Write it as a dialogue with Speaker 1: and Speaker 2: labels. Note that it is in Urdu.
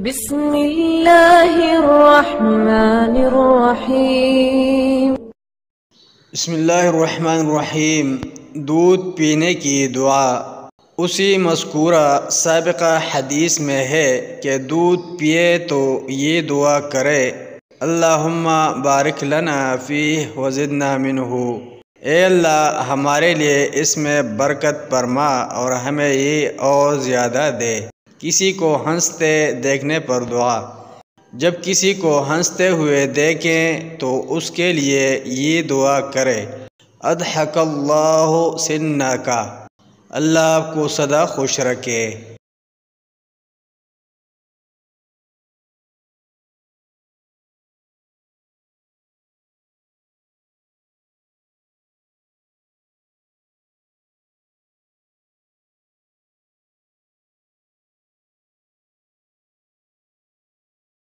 Speaker 1: بسم اللہ الرحمن الرحیم۔
Speaker 2: بسم اللہ الرحمن الرحیم۔ دودھ پینے کی دعا اسی مذکورہ سابقہ حدیث میں ہے کہ دودھ پیے تو یہ دعا کرے، اللہم بارک لنا فیہ وزدنا منہ، اے اللہ ہمارے لیے اس میں برکت فرما اور ہمیں یہ اور زیادہ دے۔ کسی کو ہنستے دیکھنے پر دعا، جب کسی کو ہنستے ہوئے دیکھیں تو اس کے لیے یہ دعا کرے، اضحک اللہ سنک، اللہ آپ کو سدا خوش رکھے۔